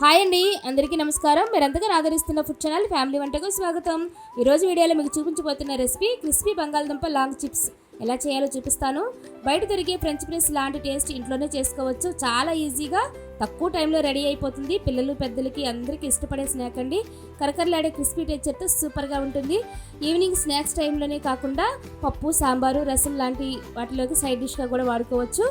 Hi అండి, అందరికీ నమస్కారం. మీరంతగా ఆదరిస్తున్న ఫుడ్ ఛానల్ ఫ్యామిలీ వంటకు స్వాగతం. ఈరోజు వీడియోలో మీకు చూపించబోతున్న రెసిపీ క్రిస్పీ బంగాళదుంప లాంగ్ చిప్స్. ఎలా చేయాలో చూపిస్తాను. బయట దొరికే ఫ్రెంచ్ ఫ్రైస్ లాంటి టేస్ట్ ఇంట్లోనే చేసుకోవచ్చు. చాలా ఈజీగా తక్కువ టైంలో రెడీ అయిపోతుంది. పిల్లలు పెద్దలకి అందరికీ ఇష్టపడే స్నాక్ అండి. కరకరలాడే క్రిస్పీ టెక్స్చర్తో సూపర్గా ఉంటుంది. ఈవినింగ్ స్నాక్స్ టైంలోనే కాకుండా పప్పు, సాంబారు, రసం లాంటి వాటిలోకి సైడ్ డిష్గా కూడా వాడుకోవచ్చు.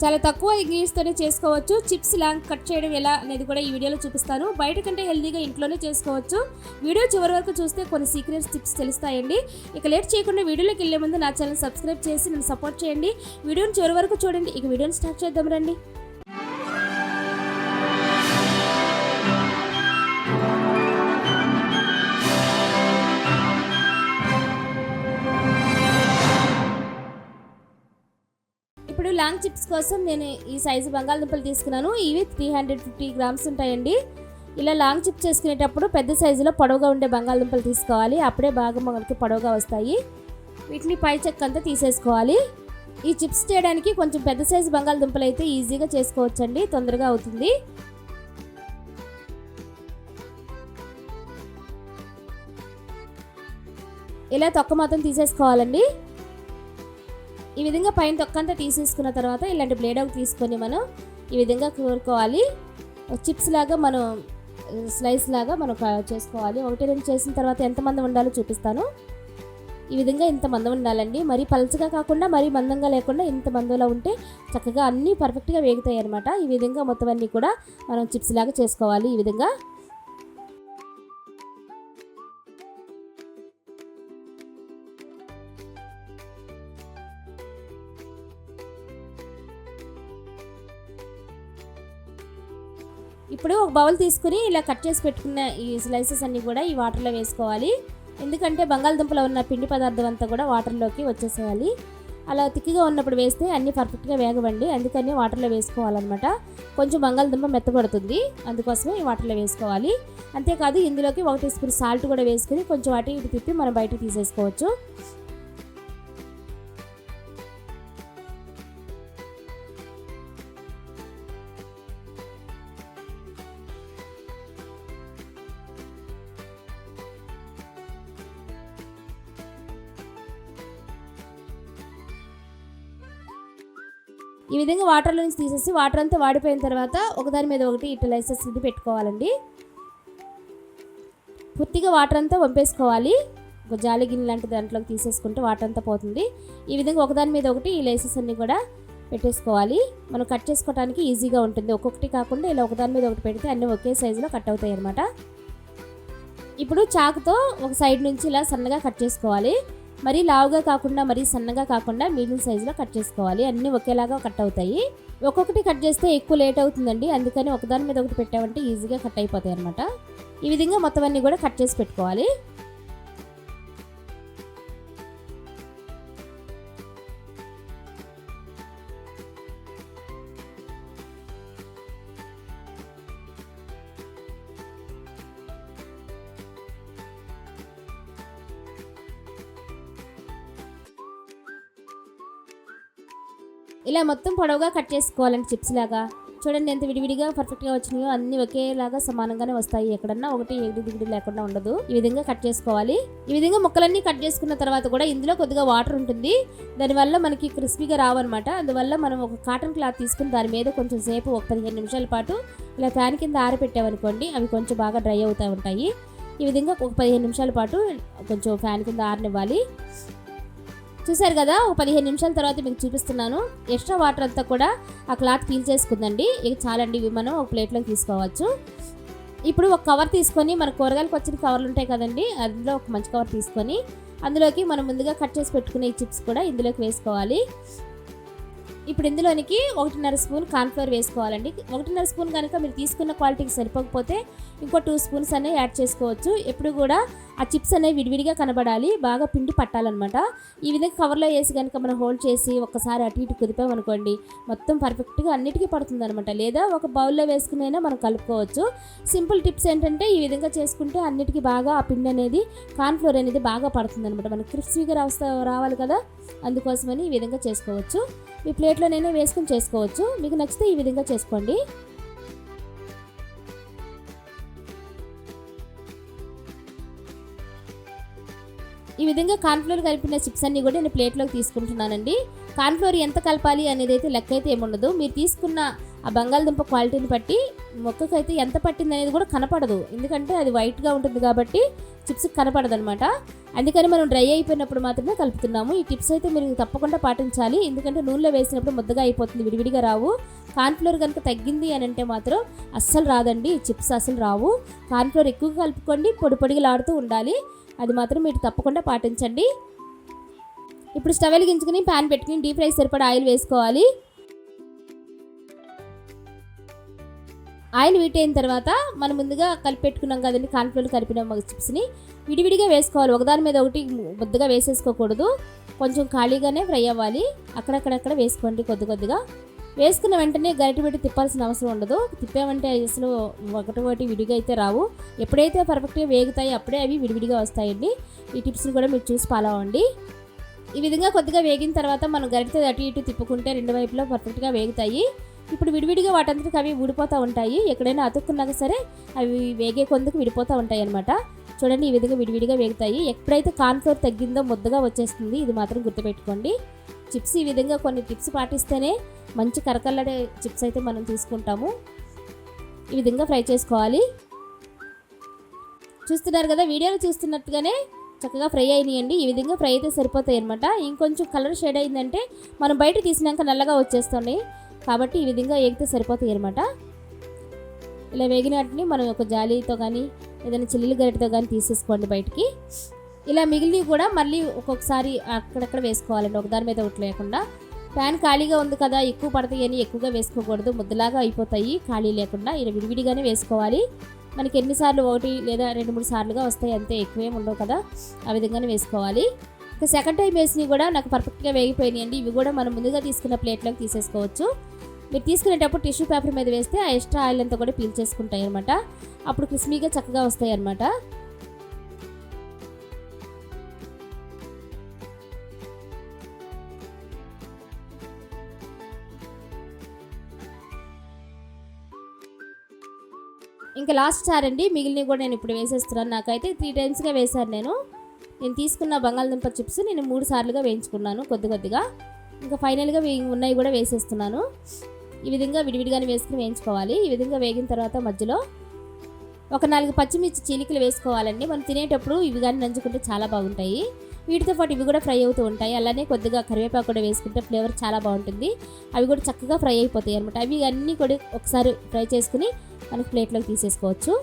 చాలా తక్కువ ఇంగ్రీడియంట్స్తోనే చేసుకోవచ్చు. చిప్స్ లాంగ్ కట్ చేయడం ఎలా అనేది కూడా ఈ వీడియోలో చూపిస్తాను. బయట కంటే హెల్తీగా ఇంట్లోనే చేసుకోవచ్చు. వీడియో చివరి వరకు చూస్తే కొన్ని సీక్రెట్స్ టిప్స్ తెలుస్తాయండి. ఇక లేట్ చేయకుండా వీడియోలోకి వెళ్ళే ముందు నా ఛానల్ సబ్స్క్రైబ్ చేసి నన్ను సపోర్ట్ చేయండి. వీడియోని చివరి వరకు చూడండి. ఇక వీడియోని స్టార్ట్ చేద్దాం రండి. ఇప్పుడు లాంగ్ చిప్స్ కోసం నేను ఈ సైజు బంగాళదుంపలు తీసుకున్నాను. ఇవి 350 గ్రామ్స్ ఉంటాయండి. ఇలా లాంగ్ చిప్స్ చేసుకునేటప్పుడు పెద్ద సైజులో పొడవుగా ఉండే బంగాళదుంపలు తీసుకోవాలి. అప్పుడే బాగా మనకి పొడవుగా వస్తాయి. వీటిని పై చెక్క అంతా తీసేసుకోవాలి. ఈ చిప్స్ చేయడానికి కొంచెం పెద్ద సైజు బంగాళదుంపలు అయితే ఈజీగా చేసుకోవచ్చండి, తొందరగా అవుతుంది. ఇలా తొక్క మాత్రం తీసేసుకోవాలండి. ఈ విధంగా పైన తొక్కంతా తీసేసుకున్న తర్వాత ఇలాంటి బ్లేడ్ ఒకటి తీసుకొని మనం ఈ విధంగా కోరుకోవాలి. చిప్స్ లాగా మనం స్లైస్ లాగా మనం చేసుకోవాలి. ఒకటి రెండు చేసిన తర్వాత ఎంతమంది ఉండాలో చూపిస్తాను. ఈ విధంగా ఇంత మందం ఉండాలండి. మరీ పలచగా కాకుండా మరీ మందంగా లేకుండా ఇంత మందంలో ఉంటే చక్కగా అన్నీ పర్ఫెక్ట్గా వేగుతాయి అన్నమాట. ఈ విధంగా మొత్తం అన్నీ కూడా మనం చిప్స్ లాగా చేసుకోవాలి. ఈ విధంగా ఇప్పుడు ఒక బౌల్ తీసుకుని ఇలా కట్ చేసి పెట్టుకున్న ఈ స్లైసెస్ అన్నీ కూడా ఈ వాటర్లో వేసుకోవాలి. ఎందుకంటే బంగాళదుంపలో ఉన్న పిండి పదార్థం అంతా కూడా వాటర్లోకి వచ్చేసేయాలి. అలా తిక్కిగా ఉన్నప్పుడు వేస్తే అన్నీ పర్ఫెక్ట్గా వేగవండి. అందుకని వాటర్లో వేసుకోవాలన్నమాట. కొంచెం బంగాళదుంప మెత్తపడుతుంది, అందుకోసమే ఈ వాటర్లో వేసుకోవాలి. అంతేకాదు ఇందులోకి 1 టీ స్పూన్ సాల్ట్ కూడా వేసుకుని కొంచెం అటు ఇటు తిప్పి మనం బయటకు తీసేసుకోవచ్చు. ఈ విధంగా వాటర్లో నుంచి తీసేసి వాటర్ అంతా వాడిపోయిన తర్వాత ఒకదాని మీద ఒకటి ఇట్లా లైసెస్ ఇది పెట్టుకోవాలండి. పూర్తిగా వాటర్ అంతా వంపేసుకోవాలి. ఒక జాలి గిన్నె లాంటి దాంట్లోకి తీసేసుకుంటే వాటర్ అంతా పోతుంది. ఈ విధంగా ఒకదాని మీద ఒకటి ఈ లైసెస్ అన్నీ కూడా పెట్టేసుకోవాలి. మనం కట్ చేసుకోవడానికి ఈజీగా ఉంటుంది. ఒక్కొక్కటి కాకుండా ఇలా ఒకదాని మీద ఒకటి పెడితే అన్నీ ఒకే సైజులో కట్ అవుతాయి అన్నమాట. ఇప్పుడు చాకుతో ఒక సైడ్ నుంచి ఇలా సన్నగా కట్ చేసుకోవాలి. మరీ లావుగా కాకుండా మరీ సన్నగా కాకుండా మీడియం సైజులో కట్ చేసుకోవాలి. అన్నీ ఒకేలాగా కట్ అవుతాయి. ఒక్కొక్కటి కట్ చేస్తే ఎక్కువ లేట్ అవుతుందండి. అందుకని ఒకదాని మీద ఒకటి పెట్టామంటే ఈజీగా కట్ అయిపోతాయి అన్నమాట. ఈ విధంగా మొత్తం అన్నీ కూడా కట్ చేసి పెట్టుకోవాలి. ఇలా మొత్తం పొడవుగా కట్ చేసుకోవాలండి. చిప్స్ లాగా చూడండి ఎంత విడివిడిగా పర్ఫెక్ట్గా వచ్చినాయో. అన్నీ ఒకేలాగా సమానంగానే వస్తాయి. ఎక్కడన్నా ఒకటి ఎగిడి దిగిడి లేకుండా ఉండదు. ఈ విధంగా కట్ చేసుకోవాలి. ఈ విధంగా ముక్కలన్నీ కట్ చేసుకున్న తర్వాత కూడా ఇందులో కొద్దిగా వాటర్ ఉంటుంది. దానివల్ల మనకి క్రిస్పీగా రావన్నమాట. అందువల్ల మనం ఒక కాటన్ క్లాత్ తీసుకుని దాని మీద కొంచెం సేపు ఒక 15 నిమిషాల పాటు ఇలా ఫ్యాన్ కింద ఆరబెట్టామనుకోండి, అవి కొంచెం బాగా డ్రై అవుతూ ఉంటాయి. ఈ విధంగా ఒక 15 నిమిషాల పాటు కొంచెం ఫ్యాన్ కింద ఆరనివ్వాలి. చూసారు కదా, ఒక 15 నిమిషాల తర్వాత మీకు చూపిస్తున్నాను. ఎక్స్ట్రా వాటర్ అంతా కూడా ఆ క్లాత్ పీల్ చేసుకుందండి. ఇక చాలండి, ఇవి మనం ఒక ప్లేట్లోకి తీసుకోవచ్చు. ఇప్పుడు ఒక కవర్ తీసుకొని మన కూరగాయలకు వచ్చిన కవర్లు ఉంటాయి కదండి, అందులో ఒక మంచి కవర్ తీసుకొని అందులోకి మనం ముందుగా కట్ చేసి పెట్టుకునే ఈ చిప్స్ కూడా ఇందులోకి వేసుకోవాలి. ఇప్పుడు ఇందులోనికి 1.5 స్పూన్ కార్న్ఫ్లోర్ వేసుకోవాలండి. 1.5 స్పూన్ కనుక మీరు తీసుకున్న క్వాలిటీకి సరిపోకపోతే ఇంకో 2 స్పూన్స్ అనేవి యాడ్ చేసుకోవచ్చు. ఎప్పుడు కూడా ఆ చిప్స్ అనేవి విడివిడిగా కనబడాలి, బాగా పిండి పట్టాలన్నమాట. ఈ విధంగా కవర్లో వేసి కనుక మనం హోల్డ్ చేసి ఒక్కసారి అటు ఇటు కుదిపామనుకోండి, మొత్తం పర్ఫెక్ట్గా అన్నిటికీ పడుతుంది అనమాట. లేదా ఒక బౌల్లో వేసుకునైనా మనం కలుపుకోవచ్చు. సింపుల్ టిప్స్ ఏంటంటే ఈ విధంగా చేసుకుంటే అన్నిటికీ బాగా ఆ పిండి అనేది కార్న్ఫ్లోర్ అనేది బాగా పడుతుంది అనమాట. మనకి క్రిస్పీగా రావాలి కదా, అందుకోసమని ఈ విధంగా చేసుకోవచ్చు. మీ ప్లేట్లోనైనా వేసుకుని చేసుకోవచ్చు. మీకు నచ్చితే ఈ విధంగా చేసుకోండి. ఈ విధంగా కార్న్ఫ్లోర్ కలిపిన చిప్స్ అన్నీ కూడా నేను ప్లేట్లోకి తీసుకుంటున్నానండి. కార్న్ఫ్లోర్ ఎంత కలపాలి అనేది అయితే లెక్క అయితే ఏముండదు. మీరు తీసుకున్న ఆ బంగాళదుంప క్వాలిటీని బట్టి మొక్కకైతే ఎంత పట్టింది అనేది కూడా కనపడదు. ఎందుకంటే అది వైట్గా ఉంటుంది కాబట్టి చిప్స్కి కనపడదు అనమాట. అందుకని మనం డ్రై అయిపోయినప్పుడు మాత్రమే కలుపుతున్నాము. ఈ టిప్స్ అయితే మీరు తప్పకుండా పాటించాలి. ఎందుకంటే నూనెలో వేసినప్పుడు ముద్దగా అయిపోతుంది, విడివిడిగా రావు. కార్న్ఫ్లోర్ కనుక తగ్గింది అని అంటే మాత్రం అస్సలు రాదండి, చిప్స్ అస్సలు రావు. కార్న్ఫ్లోర్ ఎక్కువగా కలుపుకోండి, పొడి పొడిగలాడుతూ ఉండాలి. అది మాత్రం మీరు తప్పకుండా పాటించండి. ఇప్పుడు స్టవ్ వెలిగించుకుని ప్యాన్ పెట్టుకుని డీప్ ఫ్రై సరిపడా ఆయిల్ వేసుకోవాలి. ఆయిల్ హీట్ అయిన తర్వాత మనం ముందుగా కలిపి పెట్టుకున్నాం కదండి కార్న్ఫ్లోర్ కలిపిన చిప్స్ని విడివిడిగా వేసుకోవాలి. ఒకదాని మీద ఒకటి ముద్దగా వేసేసుకోకూడదు. కొంచెం ఖాళీగానే ఫ్రై అవ్వాలి. అక్కడక్కడక్కడ వేసుకోండి కొద్దిగా. వేసుకున్న వెంటనే గరిటె పెట్టి తిప్పాల్సిన అవసరం ఉండదు. తిప్పామంటే అసలు ఒకటి విడిగా అయితే రావు. ఎప్పుడైతే పర్ఫెక్ట్గా వేగుతాయో అప్పుడే అవి విడివిడిగా వస్తాయండి. ఈ టిప్స్ని కూడా మీరు చూసి ఫాలో అవ్వండి. ఈ విధంగా కొద్దిగా వేగిన తర్వాత మనం గరిటెతో అటు ఇటు తిప్పుకుంటే రెండు వైపులా పర్ఫెక్ట్గా వేగుతాయి. ఇప్పుడు విడివిడిగా వాటంతటికి అవి ఊడిపోతూ ఉంటాయి. ఎక్కడైనా అతుక్కున్నాక సరే అవి వేగే కొందుకు విడిపోతూ ఉంటాయి అన్నమాట. చూడండి, ఈ విధంగా విడివిడిగా వేగుతాయి. ఎప్పుడైతే కార్న్ఫ్లోర్ తగ్గిందో ముద్దగా వచ్చేస్తుంది. ఇది మాత్రం గుర్తుపెట్టుకోండి. చిప్స్ ఈ విధంగా కొన్ని టిప్స్ పాటిస్తేనే మంచి కరకల్లాడే చిప్స్ అయితే మనం తీసుకుంటాము. ఈ విధంగా ఫ్రై చేసుకోవాలి. చూస్తున్నారు కదా, వీడియోలో చూస్తున్నట్టుగానే చక్కగా ఫ్రై అయినాయండి. ఈ విధంగా ఫ్రై అయితే సరిపోతాయి అనమాట. ఇంకొంచెం కలర్ షేడ్ అయిందంటే మనం బయట తీసినాక నల్లగా వచ్చేస్తున్నాయి కాబట్టి ఈ విధంగా వేగితే సరిపోతాయి అనమాట. ఇలా వేగినట్టుని మనం ఒక జాలీతో కానీ ఏదైనా చిల్లుల గరిటతో కానీ తీసేసుకోండి బయటికి. ఇలా మిగిలినవి కూడా మళ్ళీ ఒక్కొక్కసారి అక్కడక్కడ వేసుకోవాలండి, ఒకదాని మీద ఒకటి లేకుండా. ప్యాన్ ఖాళీగా ఉంది కదా, ఎక్కువ పడతాయి అని ఎక్కువగా వేసుకోకూడదు, ముద్దలాగా అయిపోతాయి. ఖాళీ లేకుండా ఇలా విడివిడిగానే వేసుకోవాలి. మనకి ఎన్నిసార్లు 1 లేదా 2-3 సార్లుగా వస్తాయి అంతే, ఎక్కువేం ఉండవు కదా, ఆ విధంగానే వేసుకోవాలి. ఇక సెకండ్ టైం వేసినవి కూడా నాకు పర్ఫెక్ట్గా వేగిపోయినాయండి. ఇవి కూడా మనం ముందుగా తీసుకున్న ప్లేట్లోకి తీసేసుకోవచ్చు. మీరు తీసుకునేటప్పుడు టిష్యూ పేపర్ మీద వేస్తే ఆ ఎక్స్ట్రా ఆయిల్ అంతా కూడా పీల్ చేసుకుంటాయి అనమాట. అప్పుడు క్రిస్పీగా చక్కగా వస్తాయి అన్నమాట. ఇంకా లాస్ట్ సారండి మిగిలినవి కూడా నేను ఇప్పుడు వేసేస్తున్నాను. నాకైతే 3 టైమ్స్గా వేశాను. నేను తీసుకున్న బంగాళదుంప చిప్స్ నేను 3 సార్లుగా వేయించుకున్నాను కొద్దిగా. ఇంకా ఫైనల్గా ఉన్నాయి కూడా వేసేస్తున్నాను. ఈ విధంగా విడివిడిగానే వేసుకుని వేయించుకోవాలి. ఈ విధంగా వేగిన తర్వాత మధ్యలో ఒక 4 పచ్చిమిర్చి చీలికలు వేసుకోవాలండి. మనం తినేటప్పుడు ఇవి కానీ నంచుకుంటే చాలా బాగుంటాయి. వీటితో పాటు ఇవి కూడా ఫ్రై అవుతూ ఉంటాయి. అలానే కొద్దిగా కరివేపాకు కూడా వేసుకుంటే ఫ్లేవర్ చాలా బాగుంటుంది. అవి కూడా చక్కగా ఫ్రై అయిపోతాయి అనమాట. అవి అన్నీ కూడా ఒకసారి ఫ్రై చేసుకుని మనకి ప్లేట్లోకి తీసేసుకోవచ్చు.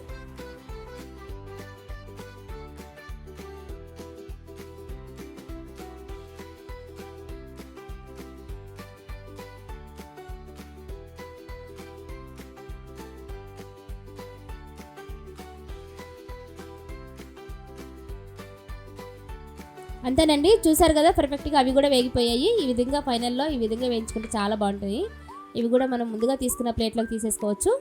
అంతేనండి, చూసారు కదా పర్ఫెక్ట్గా అవి కూడా వేగిపోయాయి. ఈ విధంగా ఫైనల్లో ఈ విధంగా వేయించుకుంటే చాలా బాగుంటుంది. ఇవి కూడా మనం ముందుగా తీసుకున్న ప్లేట్లోకి తీసేసుకోవచ్చు.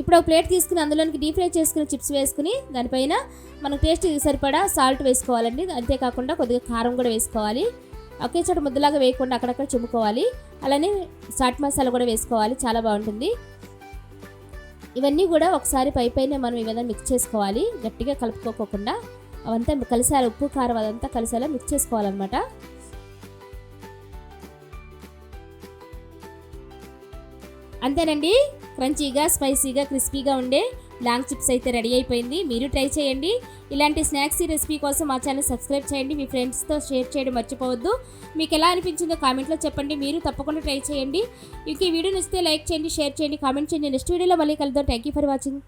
ఇప్పుడు ఒక ప్లేట్ తీసుకుని అందులోనికి డీప్ ఫ్రై చేసుకుని చిప్స్ వేసుకుని దానిపైన మనకు టేస్ట్ సరిపడా సాల్ట్ వేసుకోవాలండి. అంతేకాకుండా కొద్దిగా కారం కూడా వేసుకోవాలి. ఒకే చోట ముద్దలాగా వేయకుండా అక్కడక్కడ చుమ్ముకోవాలి. అలానే చాట్ మసాలా కూడా వేసుకోవాలి, చాలా బాగుంటుంది. ఇవన్నీ కూడా ఒకసారి పైన మనం ఇవన్నీ మిక్స్ చేసుకోవాలి. గట్టిగా కలుపుకోకుండా అవంతా కలిసేలా, ఉప్పు కారం అదంతా కలిసేలా మిక్స్ చేసుకోవాలన్నమాట. అంతేనండి, క్రంచీగా, స్పైసీగా, క్రిస్పీగా ఉండే లాంగ్ చిప్స్ అయితే రెడీ అయిపోయింది. మీరు ట్రై చేయండి. ఇలాంటి స్నాక్స్ రెసిపీ కోసం మా ఛానల్ సబ్స్క్రైబ్ చేయండి. మీ ఫ్రెండ్స్తో షేర్ చేయడం మర్చిపోవద్దు. మీకు ఎలా అనిపించిందో కామెంట్లో చెప్పండి. మీరు తప్పకుండా ట్రై చేయండి. ఇంక ఈ వీడియో నచ్చితే లైక్ చేయండి, షేర్ చేయండి, కామెంట్ చేయండి. నెక్స్ట్ వీడియోలో మళ్ళీ కలుద్దాం. Thank you for watching.